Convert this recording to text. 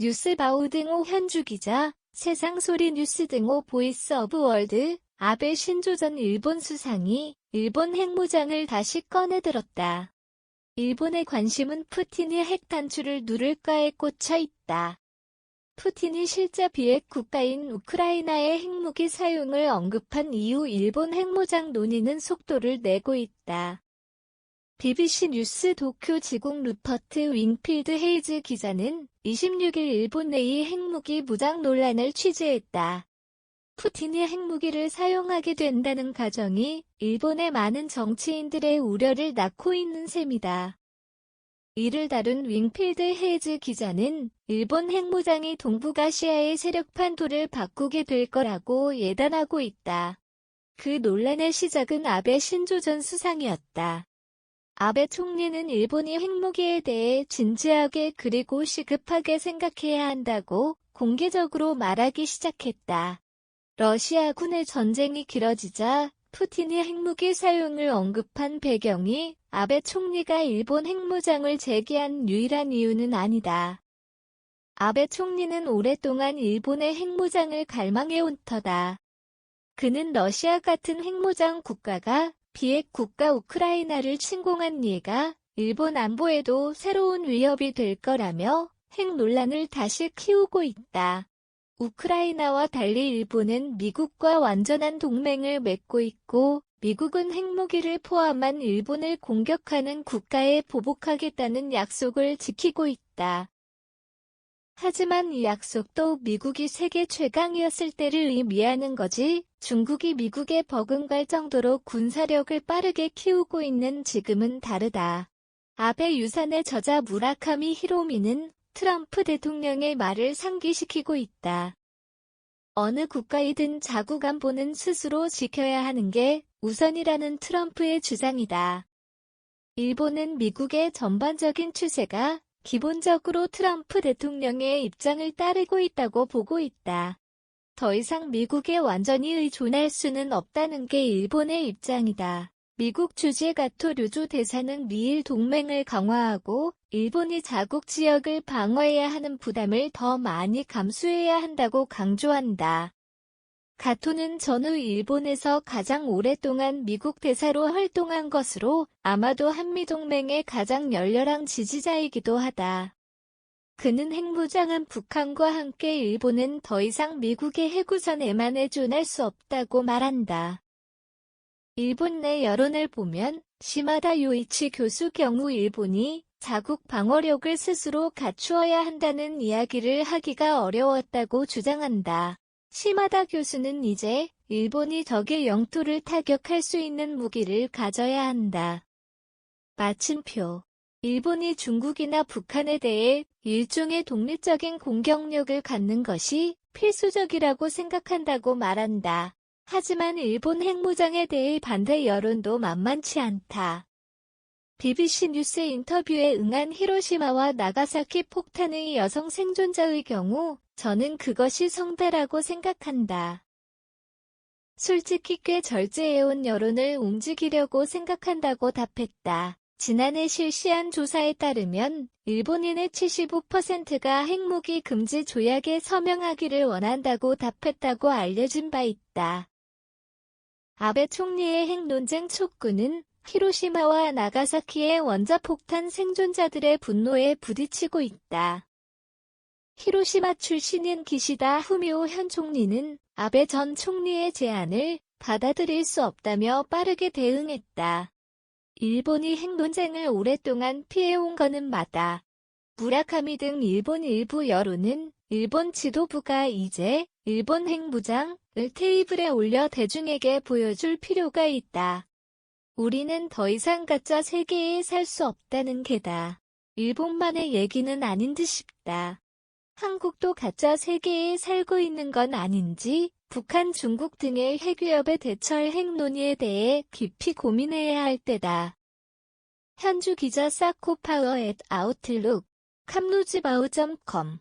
뉴스바우 등호 현주 기자, 세상소리 뉴스 등호 보이스 오브 월드, 아베 신조 전 일본 수상이 일본 핵무장을 다시 꺼내들었다. 일본의 관심은 푸틴이 핵 단추를 누를까에 꽂혀 있다. 푸틴이 실제 비핵 국가인 우크라이나의 핵무기 사용을 언급한 이후 일본 핵무장 논의는 속도를 내고 있다. BBC 뉴스 도쿄 지국 루퍼트 윙필드 헤이즈 기자는 26일 일본 내의 핵무기 무장 논란을 취재했다. 푸틴이 핵무기를 사용하게 된다는 가정이 일본의 많은 정치인들의 우려를 낳고 있는 셈이다. 이를 다룬 윙필드 헤이즈 기자는 일본 핵무장이 동북아시아의 세력 판도를 바꾸게 될 거라고 예단하고 있다. 그 논란의 시작은 아베 신조 전 수상이었다. 아베 총리는 일본이 핵무기에 대해 진지하게 그리고 시급하게 생각해야 한다고 공개적으로 말하기 시작했다. 러시아군의 전쟁이 길어지자 푸틴이 핵무기 사용을 언급한 배경이 아베 총리가 일본 핵무장을 제기한 유일한 이유는 아니다. 아베 총리는 오랫동안 일본의 핵무장을 갈망해온 터다. 그는 러시아 같은 핵무장 국가가 비핵 국가 우크라이나를 침공한 예가 일본 안보에도 새로운 위협이 될 거라며 핵 논란을 다시 키우고 있다. 우크라이나와 달리 일본은 미국과 완전한 동맹을 맺고 있고 미국은 핵무기를 포함한 일본을 공격하는 국가에 보복하겠다는 약속을 지키고 있다. 하지만 이 약속도 미국이 세계 최강이었을 때를 의미하는 거지 중국이 미국에 버금갈 정도로 군사력을 빠르게 키우고 있는 지금은 다르다. 아베 유산의 저자 무라카미 히로미는 트럼프 대통령의 말을 상기시키고 있다. 어느 국가이든 자국 안보는 스스로 지켜야 하는 게 우선이라는 트럼프의 주장이다. 일본은 미국의 전반적인 추세가 기본적으로 트럼프 대통령의 입장을 따르고 있다고 보고 있다. 더 이상 미국에 완전히 의존할 수는 없다는 게 일본의 입장이다. 미국 주재 가토 류조 대사는 미일 동맹을 강화하고 일본이 자국 지역을 방어해야 하는 부담을 더 많이 감수해야 한다고 강조한다. 가토는 전후 일본에서 가장 오랫동안 미국 대사로 활동한 것으로 아마도 한미동맹의 가장 열렬한 지지자이기도 하다. 그는 핵무장은 북한과 함께 일본은 더 이상 미국의 핵우선에만 의존할 수 없다고 말한다. 일본 내 여론을 보면 시마다 요이치 교수 경우 일본이 자국 방어력을 스스로 갖추어야 한다는 이야기를 하기가 어려웠다고 주장한다. 시마다 교수는 이제 일본이 적의 영토를 타격할 수 있는 무기를 가져야 한다. 마침표. 일본이 중국이나 북한에 대해 일종의 독립적인 공격력을 갖는 것이 필수적이라고 생각한다고 말한다. 하지만 일본 핵무장에 대해 반대 여론도 만만치 않다. BBC 뉴스 인터뷰에 응한 히로시마와 나가사키 폭탄의 여성 생존자의 경우 저는 그것이 성대라고 생각한다. 솔직히 꽤 절제해온 여론을 움직이려고 생각한다고 답했다. 지난해 실시한 조사에 따르면 일본인의 75%가 핵무기 금지 조약에 서명하기를 원한다고 답했다고 알려진 바 있다. 아베 총리의 핵 논쟁 촉구는 히로시마와 나가사키의 원자폭탄 생존자들의 분노에 부딪히고 있다. 히로시마 출신인 기시다 후미오 현 총리는 아베 전 총리의 제안을 받아들일 수 없다며 빠르게 대응했다. 일본이 핵 논쟁을 오랫동안 피해온 것은 맞다. 무라카미 등 일본 일부 여론은 일본 지도부가 이제 일본 핵무장을 테이블에 올려 대중에게 보여줄 필요가 있다. 우리는 더 이상 가짜 세계에 살 수 없다는 게다. 일본만의 얘기는 아닌 듯 싶다. 한국도 가짜 세계에 살고 있는 건 아닌지 북한, 중국 등의 핵위협에 대처할 핵 논의에 대해 깊이 고민해야 할 때다. 현주 기자 사코파워 @아웃룩, 캄루즈바우.com